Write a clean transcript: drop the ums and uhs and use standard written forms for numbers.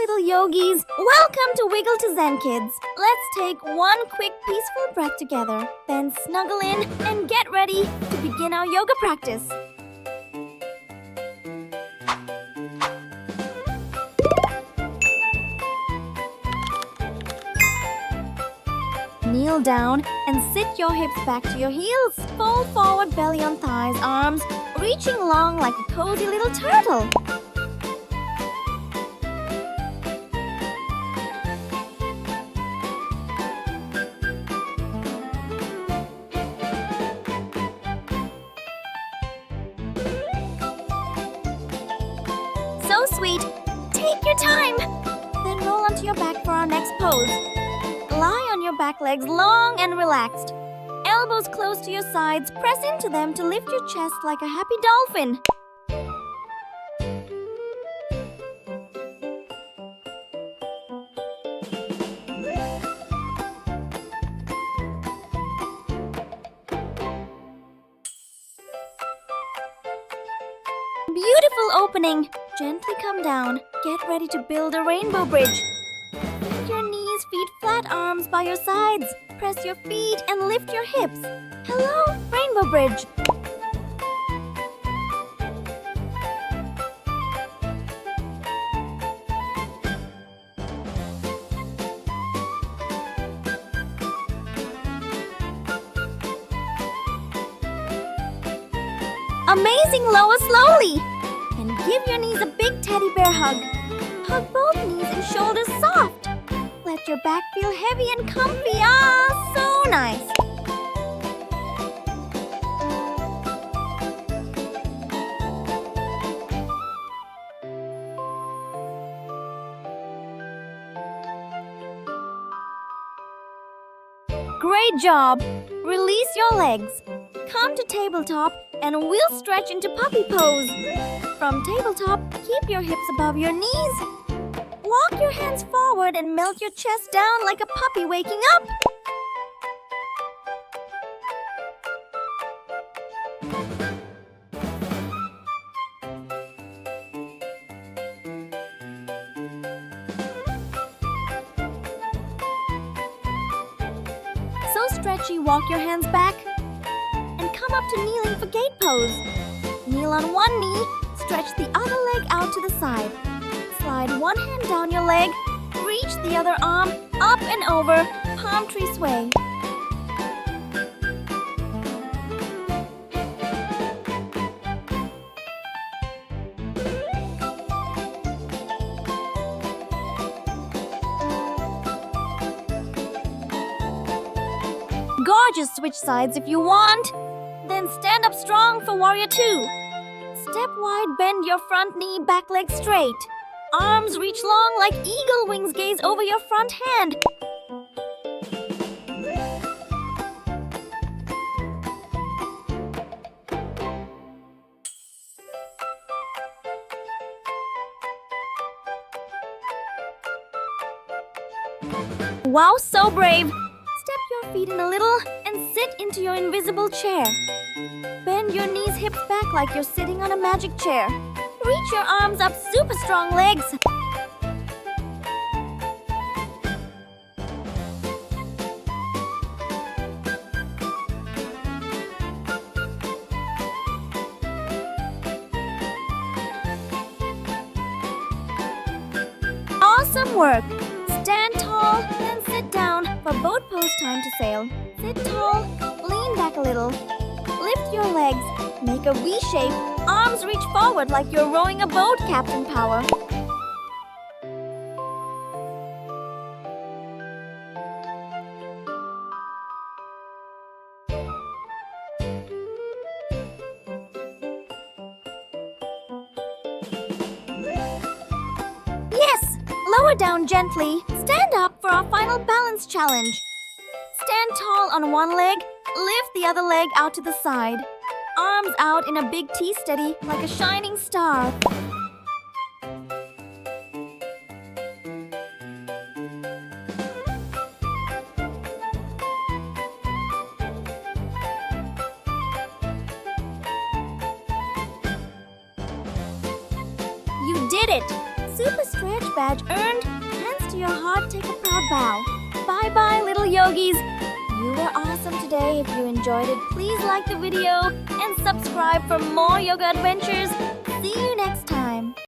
little yogis. Welcome to Wiggle to Zen, kids. Let's take one quick peaceful breath together. Then snuggle in and get ready to begin our yoga practice. Kneel down and sit your hips back to your heels. Fold forward, belly on thighs, arms reaching long like a cozy little turtle. So sweet. Take your time. Then roll onto your back for our next pose. Lie on your back legs long and relaxed. Elbows close to your sides. Press into them to lift your chest like a happy dolphin. Beautiful opening. Gently come down. Get ready to build a rainbow bridge. Bend your knees, feet flat, arms by your sides. Press your feet and lift your hips. Hello, rainbow bridge. Amazing, lower slowly. And give your knees a big teddy bear hug. Hug both knees and shoulders soft. Let your back feel heavy and comfy. Ah, so nice. Great job. Release your legs. Come to tabletop and we'll stretch into puppy pose. From tabletop, keep your hips above your knees. Walk your hands forward and melt your chest down like a puppy waking up. So stretchy, walk your hands back. Come up to kneeling for gate pose. Kneel on one knee, stretch the other leg out to the side. Slide one hand down your leg, reach the other arm, up and over, palm tree sway. Gorgeous, switch sides if you want. Then stand up strong for warrior 2. Step wide, bend your front knee, back leg straight. Arms reach long like eagle wings, gaze over your front hand. Wow, so brave. Step your feet in a little and sit into your invisible chair. Bend your knees, hips back like you're sitting on a magic chair. Reach your arms up, super strong legs. Awesome work. Stand tall, then sit down for boat pose time to sail. Sit tall, lean back a little. Lift your legs, make a V shape, arms reach forward like you're rowing a boat, Captain Power. Yes! Lower down gently. Stand up for our final balance challenge. Stand tall on one leg, lift the other leg out to the side. Arms out in a big T steady like a shining star. You did it! Super stretch badge earned. Hands to your heart, take a proud bow. Bye-bye, little yogis. You were awesome today. If you enjoyed it, please like the video and subscribe for more yoga adventures. See you next time.